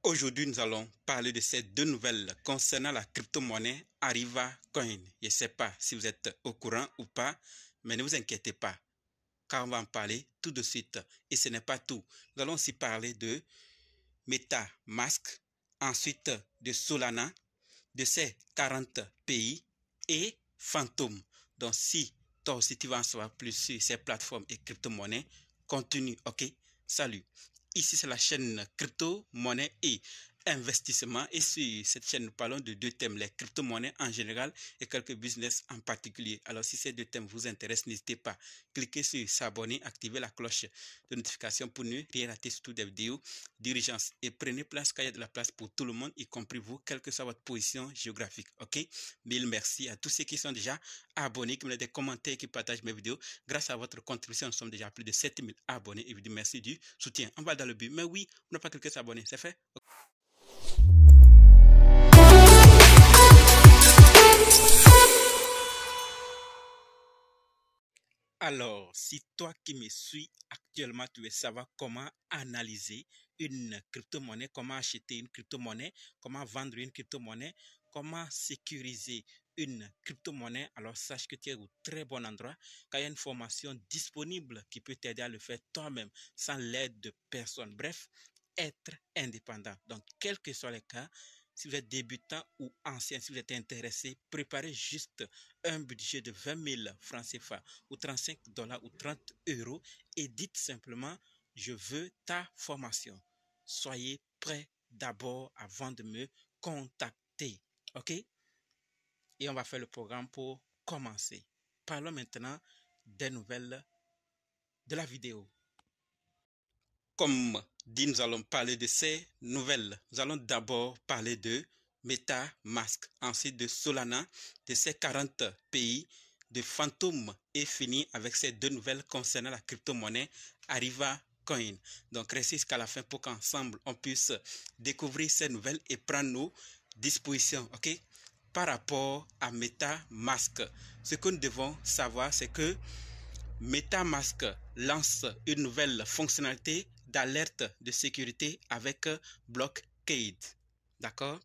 Aujourd'hui, nous allons parler de ces deux nouvelles concernant la crypto-monnaie Arriva Coin. Je ne sais pas si vous êtes au courant ou pas, mais ne vous inquiétez pas, car on va en parler tout de suite. Et ce n'est pas tout. Nous allons aussi parler de MetaMask, ensuite de Solana, de ces 40 pays et Phantom. Donc, si toi aussi tu vas en savoir plus sur ces plateformes et crypto-monnaies, continue, ok? Salut. Ici, c'est la chaîne crypto, monnaie et investissement. Et sur cette chaîne, nous parlons de deux thèmes, les crypto-monnaies en général et quelques business en particulier. Alors, si ces deux thèmes vous intéressent, n'hésitez pas. Cliquez sur s'abonner, activez la cloche de notification pour ne rien rater sur toutes les vidéos d'urgence. Et prenez place car il y a de la place pour tout le monde, y compris vous, quelle que soit votre position géographique. Ok? Mille merci à tous ceux qui sont déjà abonnés, qui me laissent des commentaires, qui partagent mes vidéos. Grâce à votre contribution, nous sommes déjà à plus de 7000 abonnés. Et vous dis merci du soutien. On va dans le but. Mais oui, on n'a pas cliqué sur s'abonner. C'est fait? Alors, si toi qui me suis actuellement, tu veux savoir comment analyser une crypto-monnaie, comment acheter une crypto-monnaie, comment vendre une crypto-monnaie, comment sécuriser une crypto-monnaie, alors sache que tu es au très bon endroit, car il y a une formation disponible qui peut t'aider à le faire toi-même sans l'aide de personne. Bref, être indépendant. Donc, quels que soient les cas, si vous êtes débutant ou ancien, si vous êtes intéressé, préparez juste un budget de 20 000 francs CFA ou 35 $ ou 30 € et dites simplement, je veux ta formation. Soyez prêts d'abord avant de me contacter. OK? Et on va faire le programme pour commencer. Parlons maintenant des nouvelles de la vidéo. Comme dit, nous allons parler de ces nouvelles. Nous allons d'abord parler de MetaMask, ensuite de Solana, de ces 40 pays, de Phantom et finir avec ces deux nouvelles concernant la crypto-monnaie Arriva Coin. Donc, restez jusqu'à la fin pour qu'ensemble, on puisse découvrir ces nouvelles et prendre nos dispositions. OK? Par rapport à MetaMask, ce que nous devons savoir, c'est que MetaMask lance une nouvelle fonctionnalité d'alerte de sécurité avec Blockade. D'accord?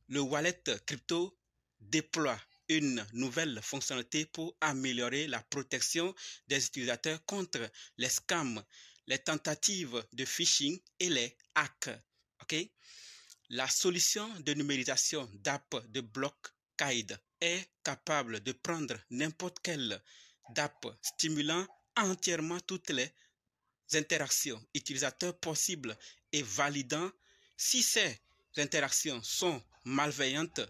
Le wallet crypto déploie une nouvelle fonctionnalité pour améliorer la protection des utilisateurs contre les scams, les tentatives de phishing et les hacks. Okay? La solution de numérisation d'app de Blockade est capable de prendre n'importe quelle d'app stimulant entièrement toutes les interactions utilisateurs possibles et validant si ces interactions sont malveillantes,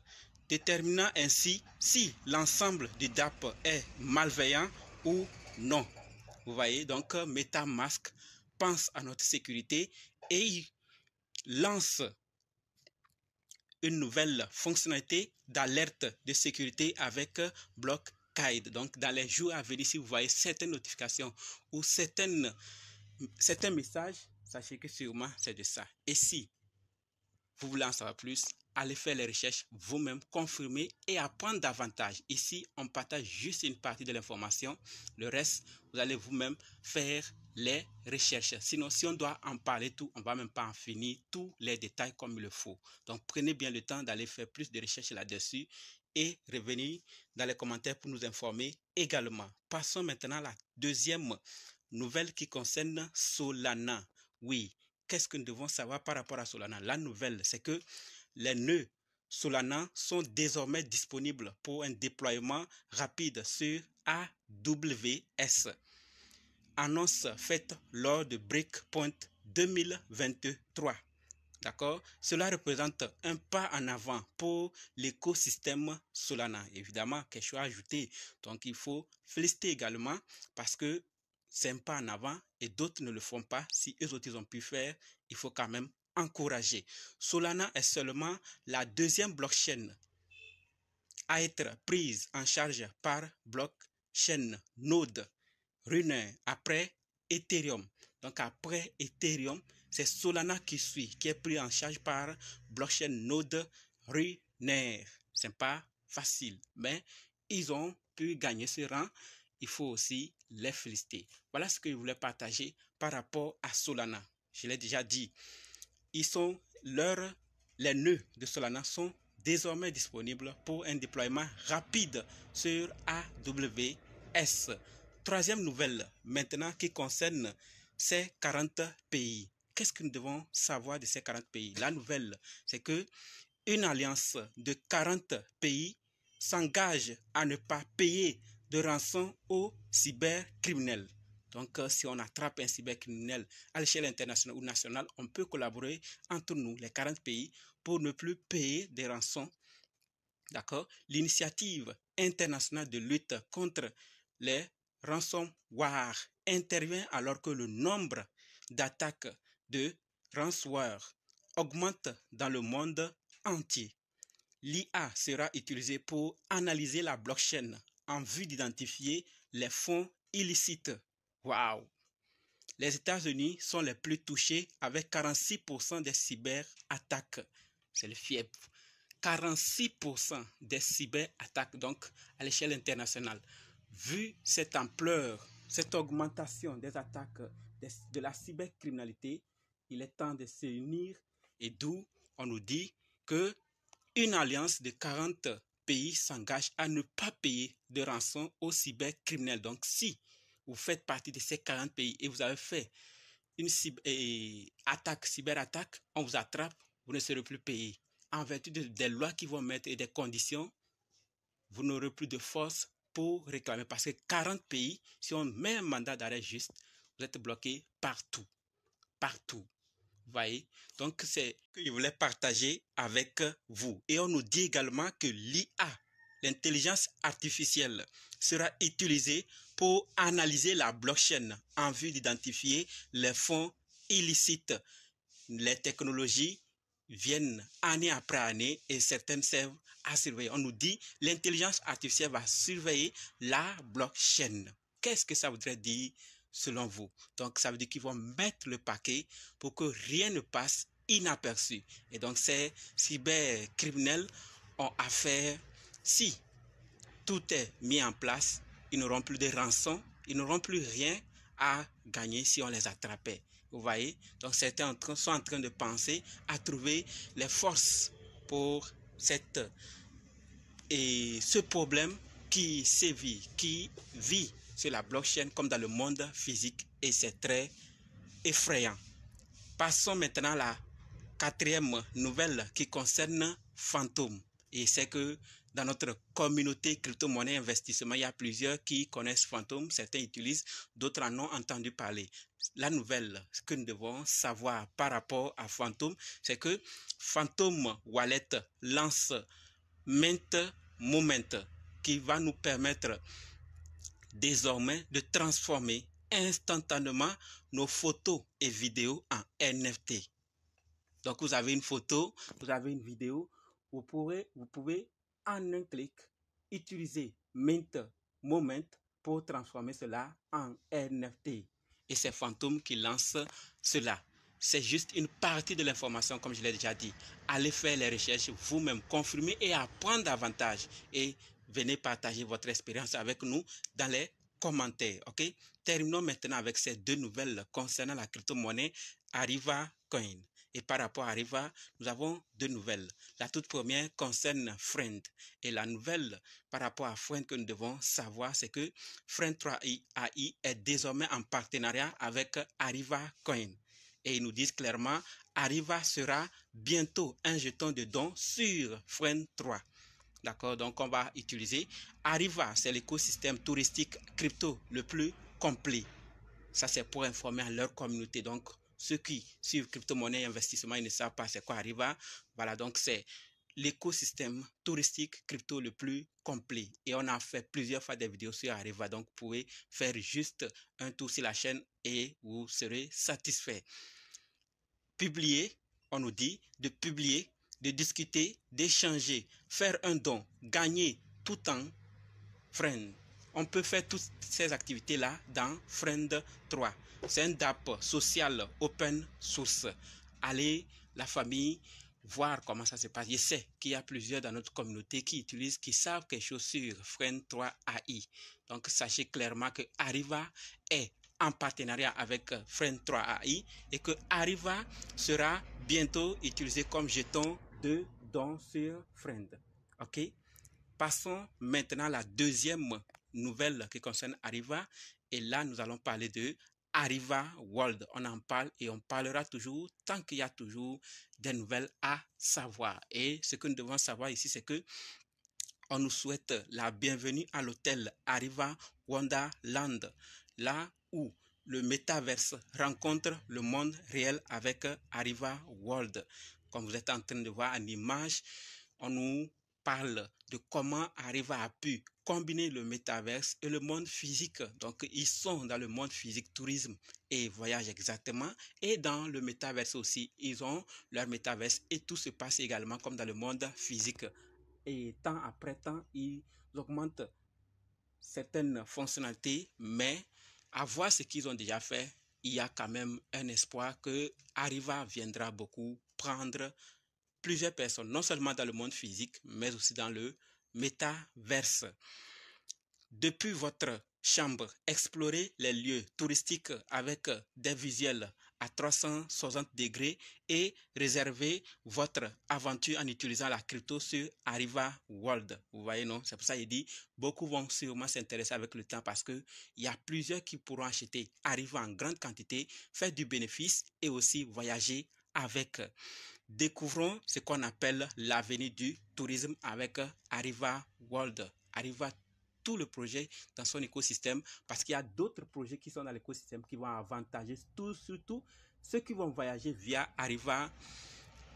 déterminant ainsi si l'ensemble des DApp est malveillant ou non. Vous voyez, donc MetaMask pense à notre sécurité et il lance une nouvelle fonctionnalité d'alerte de sécurité avec Blockade. Donc, dans les jours à venir, si vous voyez certaines notifications ou certains messages, sachez que sûrement c'est de ça. Et si vous voulez en savoir plus, allez faire les recherches vous-même, confirmer et apprendre davantage. Ici, on partage juste une partie de l'information. Le reste, vous allez vous-même faire les recherches. Sinon, si on doit en parler tout, on ne va même pas en finir tous les détails comme il le faut. Donc, prenez bien le temps d'aller faire plus de recherches là-dessus et revenir dans les commentaires pour nous informer également. Passons maintenant à la deuxième nouvelle qui concerne Solana. Oui, qu'est-ce que nous devons savoir par rapport à Solana? La nouvelle, c'est que les nœuds Solana sont désormais disponibles pour un déploiement rapide sur AWS. Annonce faite lors de Breakpoint 2023. D'accord? Cela représente un pas en avant pour l'écosystème Solana. Évidemment, quelque chose à ajouter. Donc, il faut féliciter également parce que c'est un pas en avant et d'autres ne le font pas. Si eux autres ils ont pu faire, il faut quand même encourager. Solana est seulement la deuxième blockchain à être prise en charge par blockchain Node Runner après Ethereum. Donc après Ethereum, c'est Solana qui suit, qui est pris en charge par blockchain Node Runner. C'est pas facile, mais ils ont pu gagner ce rang. Il faut aussi les féliciter. Voilà ce que je voulais partager par rapport à Solana. Je l'ai déjà dit. Ils sont les nœuds de Solana sont désormais disponibles pour un déploiement rapide sur AWS. Troisième nouvelle maintenant qui concerne ces 40 pays. Qu'est-ce que nous devons savoir de ces 40 pays? La nouvelle, c'est que une alliance de 40 pays s'engage à ne pas payer de rançon aux cybercriminels. Donc, si on attrape un cybercriminel à l'échelle internationale ou nationale, on peut collaborer entre nous, les 40 pays, pour ne plus payer des rançons. D'accord? L'initiative internationale de lutte contre les ransomware intervient alors que le nombre d'attaques de ransomware augmente dans le monde entier. L'IA sera utilisée pour analyser la blockchain en vue d'identifier les fonds illicites. Waouh! Les États-Unis sont les plus touchés avec 46% des cyberattaques. C'est le fief. 46% des cyberattaques, donc à l'échelle internationale. Vu cette ampleur, cette augmentation des attaques de la cybercriminalité, il est temps de se unir et d'où on nous dit que une alliance de 40 pays s'engage à ne pas payer de rançon aux cybercriminels. Donc, si vous faites partie de ces 40 pays et vous avez fait une cyberattaque, on vous attrape, vous ne serez plus payé. En vertu des lois qui vont mettre et des conditions, vous n'aurez plus de force pour réclamer. Parce que 40 pays, si on met un mandat d'arrêt juste, vous êtes bloqué partout. Partout. Vous voyez? Donc, c'est ce que je voulais partager avec vous. Et on nous dit également que l'IA, l'intelligence artificielle, sera utilisée pour analyser la blockchain en vue d'identifier les fonds illicites. Les technologies viennent année après année et certaines servent à surveiller. On nous dit l'intelligence artificielle va surveiller la blockchain. Qu'est-ce que ça voudrait dire selon vous? Donc, ça veut dire qu'ils vont mettre le paquet pour que rien ne passe inaperçu. Et donc, ces cybercriminels ont affaire, si tout est mis en place, ils n'auront plus de rançon, ils n'auront plus rien à gagner si on les attrapait. Vous voyez? Donc, certains sont en train de penser à trouver les forces pour ce problème qui sévit, qui vit sur la blockchain comme dans le monde physique et c'est très effrayant. Passons maintenant à la quatrième nouvelle qui concerne Fantom. Et c'est que dans notre communauté crypto-monnaie investissement, il y a plusieurs qui connaissent Fantom. Certains utilisent, d'autres en ont entendu parler. La nouvelle que nous devons savoir par rapport à Fantom, c'est que Fantom Wallet lance Mint Moment qui va nous permettre désormais de transformer instantanément nos photos et vidéos en NFT. Donc, vous avez une photo, vous avez une vidéo, vous pouvez en un clic utiliser Mint Moment pour transformer cela en NFT. Et c'est Fantom qui lance cela. C'est juste une partie de l'information, comme je l'ai déjà dit. Allez faire les recherches vous-même, confirmer et apprendre davantage. Et venez partager votre expérience avec nous dans les commentaires. Ok? Terminons maintenant avec ces deux nouvelles concernant la crypto-monnaie Ariva Coin. Et par rapport à Ariva, nous avons deux nouvelles. La toute première concerne Friend. Et la nouvelle par rapport à Friend que nous devons savoir, c'est que Friend 3 AI est désormais en partenariat avec Ariva Coin. Et ils nous disent clairement, Ariva sera bientôt un jeton de don sur Friend 3. D'accord, donc on va utiliser Ariva, c'est l'écosystème touristique crypto le plus complet. Ça, c'est pour informer à leur communauté. Donc, ceux qui suivent crypto-monnaie et investissement, ils ne savent pas c'est quoi Ariva. Voilà, donc c'est l'écosystème touristique crypto le plus complet. Et on a fait plusieurs fois des vidéos sur Ariva. Donc, vous pouvez faire juste un tour sur la chaîne et vous serez satisfait. Publier, on nous dit de publier, de discuter, d'échanger, faire un don, gagner tout en Friend. On peut faire toutes ces activités-là dans Friend 3. C'est un DApp social open source. Allez, la famille, voir comment ça se passe. Je sais qu'il y a plusieurs dans notre communauté qui utilisent, qui savent quelque chose sur Friend 3 AI. Donc, sachez clairement que Ariva est en partenariat avec Friend3AI et que Arriva sera bientôt utilisé comme jeton de don sur Friend. Ok? Passons maintenant à la deuxième nouvelle qui concerne Arriva. Et là, nous allons parler de Arriva World. On en parle et on parlera toujours tant qu'il y a toujours des nouvelles à savoir. Et ce que nous devons savoir ici, c'est que on nous souhaite la bienvenue à l'hôtel Arriva Wonderland, là où le métaverse rencontre le monde réel avec Arriva World. Comme vous êtes en train de voir en image, on nous parle de comment Arriva a pu combiner le métaverse et le monde physique. Donc, ils sont dans le monde physique, tourisme et voyage exactement. Et dans le métaverse aussi, ils ont leur métaverse et tout se passe également comme dans le monde physique. Et temps après temps, ils augmentent certaines fonctionnalités, mais à voir ce qu'ils ont déjà fait, il y a quand même un espoir que Arriva viendra beaucoup prendre plusieurs personnes, non seulement dans le monde physique, mais aussi dans le métaverse. Depuis votre chambre, explorez les lieux touristiques avec des visuels à 360 degrés et réservez votre aventure en utilisant la crypto sur Arriva World. Vous voyez, non? C'est pour ça qu'il dit, beaucoup vont sûrement s'intéresser avec le temps parce qu'il y a plusieurs qui pourront acheter Arriva en grande quantité, faire du bénéfice et aussi voyager avec. Découvrons ce qu'on appelle l'avenir du tourisme avec Arriva World. Arriva tout le projet dans son écosystème parce qu'il y a d'autres projets qui sont dans l'écosystème qui vont avantager surtout ceux qui vont voyager via Arriva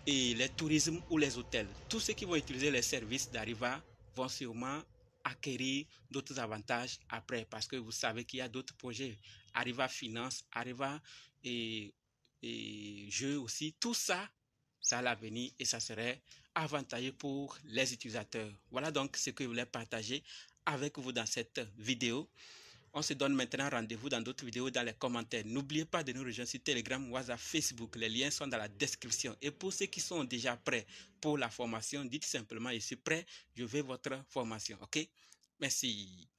et les tourismes ou les hôtels. Tous ceux qui vont utiliser les services d'Arriva vont sûrement acquérir d'autres avantages après parce que vous savez qu'il y a d'autres projets. Arriva Finance, Arriva et Jeux aussi. Tout ça, ça a l'avenir et ça serait avantageux pour les utilisateurs. Voilà donc ce que je voulais partager avec vous dans cette vidéo. On se donne maintenant rendez-vous dans d'autres vidéos dans les commentaires. N'oubliez pas de nous rejoindre sur Telegram, WhatsApp, Facebook. Les liens sont dans la description. Et pour ceux qui sont déjà prêts pour la formation, dites simplement, je suis prêt, je veux votre formation. OK? Merci.